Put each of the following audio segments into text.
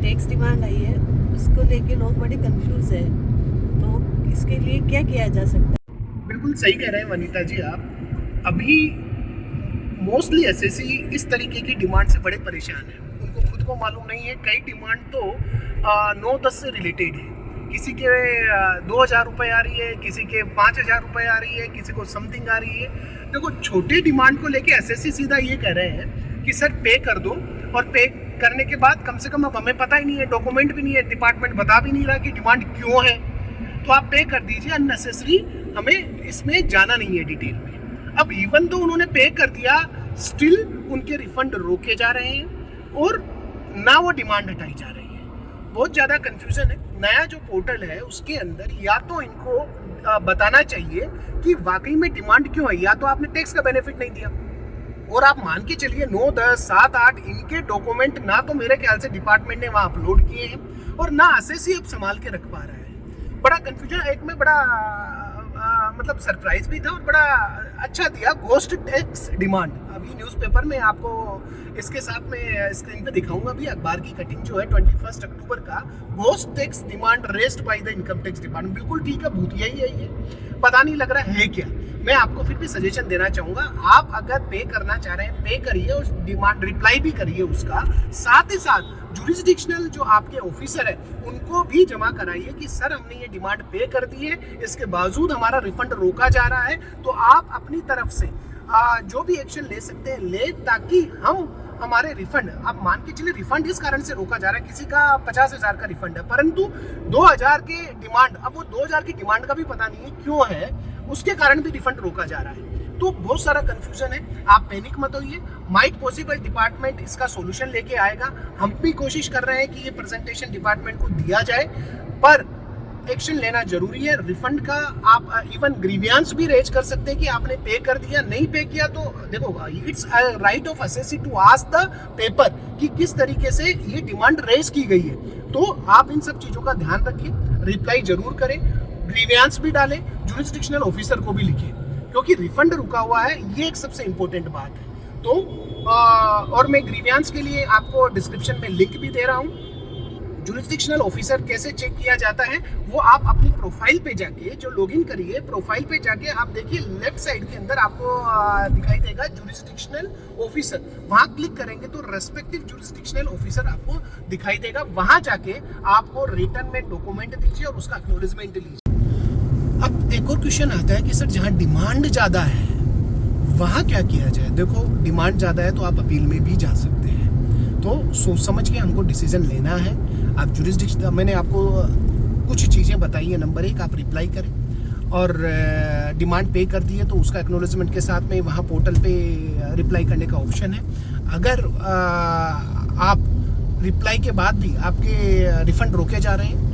Tax demand आई है, उसको लेके लोग बड़े कंफ्यूज है, तो इसके लिए क्या किया जा सकता है? बिल्कुल सही कह रहे हैं वनीता जी आप। अभी मोस्टली एसएससी इस तरीके की डिमांड से बड़े परेशान हैं। उनको खुद को मालूम नहीं है, कई डिमांड तो 9-10 से रिलेटेड है। किसी के 2,000 रुपये आ रही है, किसी के 5,000 रुपये आ रही है, किसी को समथिंग आ रही है। देखो, छोटे डिमांड को लेके एसएससी सीधा ये कह रहे हैं कि सर पे कर दो, और पे करने के बाद कम से कम अब हमें पता ही नहीं है, डॉक्यूमेंट भी नहीं है, डिपार्टमेंट बता भी नहीं रहा कि डिमांड क्यों है, तो आप पे कर दीजिए, अननेसेसरी हमें इसमें जाना नहीं है डिटेल में। अब इवन तो उन्होंने पे कर दिया, स्टिल उनके रिफंड रोके जा रहे हैं और ना वो डिमांड हटाई जा रही है। बहुत ज़्यादा कंफ्यूजन है। नया जो पोर्टल है उसके अंदर या तो इनको बताना चाहिए कि वाकई में डिमांड क्यों है, या तो आपने टैक्स का बेनिफिट नहीं दिया, और आप मान के चलिए 9, 10, 7, 8 इनके डॉक्यूमेंट ना तो मेरे ख्याल से डिपार्टमेंट ने वहाँ अपलोड किए हैं, और ना एसएससी अब संभाल के रख पा रहा है। बड़ा कंफ्यूजन। एक में बड़ा मतलब सरप्राइज भी था और बड़ा अच्छा दिया, घोस्ट टैक्स डिमांड। अभी न्यूज़पेपर में आपको इसके साथ में स्क्रीन पे दिखाऊंगा भी, अखबार की कटिंग जो है 21 अक्टूबर का, ghost tax demand raised by the income tax department. बिल्कुल ठीक है, भूतिया ही है ये, पता नहीं लग रहा है क्या। मैं आपको फिर भी सजेशन देना चाहूँगा, आप अगर पे करना चाह रहे हैं पे करिए, उस डिमांड रिप्लाई भी करिए उसका, साथ ही साथ जुरिस्डिक्शनल जो आपके ऑफिसर है उनको भी जमा कराइए कि सर हमने ये डिमांड पे कर दी है, इसके बावजूद हमारा रिफंड रोका जा रहा है, तो आप अपनी तरफ से जो भी एक्शन ले सकते हैं ले, ताकि हम हमारे रिफंड, आप मान के चलिए रिफंड इस कारण से रोका जा रहा है, किसी का 50,000 का रिफंड है परंतु 2,000 के डिमांड, अब वो 2,000 की डिमांड का भी पता नहीं है क्यों है, उसके कारण भी रिफंड रोका जा रहा है। तो बहुत सारा कंफ्यूजन है, आप पैनिक मत होइए, माइट पॉसिबल डिपार्टमेंट इसका सॉल्यूशन लेके आएगा। हम भी कोशिश कर रहे हैं कि ये प्रेजेंटेशन डिपार्टमेंट को दिया जाए, पर एक्शन लेना जरूरी है। रिफंड का आप इवन ग्रीवियंस भी रेज कर सकते हैं कि आपने पे कर दिया, नहीं पे किया तो देखो, it's right of SSC to ask the paper कि किस तरीके से ये डिमांड रेज की गई है। तो आप इन सब चीजों का ध्यान रखिए, रिप्लाई जरूर करें, ग्रीवियंस भी डालें, जुरिस्डिक्शनल ऑफिसर को भी लिखें, क्योंकि रिफंड रुका हुआ है, ये एक सबसे इंपॉर्टेंट बात है। तो और मैं ग्रीवियंस के लिए आपको डिस्क्रिप्शन में लिंक भी दे रहा हूँ। जुरिस्डिक्शनल ऑफिसर कैसे चेक किया जाता है वो आप अपनी प्रोफाइल पे जाके, जो लॉगिन करिए, प्रोफाइल पे जाके आप देखिए लेफ्ट साइड के अंदर आपको दिखाई देगा जुरिस्डिक्शनल ऑफिसर, वहाँ क्लिक करेंगे तो रेस्पेक्टिव जुरिस्डिक्शनल ऑफिसर आपको दिखाई देगा। वहाँ जाके आपको रिटर्न में डॉक्यूमेंट दीजिए और उसका एक्नॉलेजमेंट लीजिए। अब एक और क्वेश्चन आता है कि सर जहाँ डिमांड ज़्यादा है वहाँ क्या किया जाए? देखो, डिमांड ज़्यादा है तो आप अपील में भी जा सकते हैं, तो सोच समझ के हमको डिसीजन लेना है। आप जुरिस्डिक्शन, मैंने आपको कुछ चीज़ें बताई है। नंबर 1, आप रिप्लाई करें, और डिमांड पे कर दिए तो उसका एक्नॉलेजमेंट के साथ में वहाँ पोर्टल पे रिप्लाई करने का ऑप्शन है। अगर आप रिप्लाई के बाद भी आपके रिफंड रोके जा रहे हैं,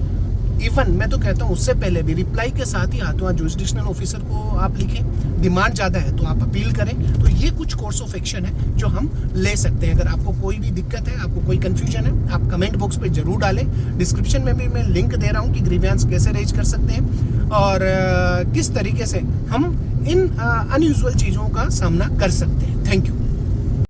इवन मैं तो कहता हूँ उससे पहले भी रिप्लाई के साथ ही हाथों हाथ जुरिस्डिक्शनल ऑफिसर को आप लिखें। डिमांड ज़्यादा है तो आप अपील करें। तो ये कुछ कोर्स ऑफ एक्शन है जो हम ले सकते हैं। अगर आपको कोई भी दिक्कत है, आपको कोई कंफ्यूजन है, आप कमेंट बॉक्स पे जरूर डालें। डिस्क्रिप्शन में भी मैं लिंक दे रहा हूँ कि ग्रीवियंस कैसे रेज कर सकते हैं और किस तरीके से हम इन अनयूजुअल चीज़ों का सामना कर सकते हैं। Thank you.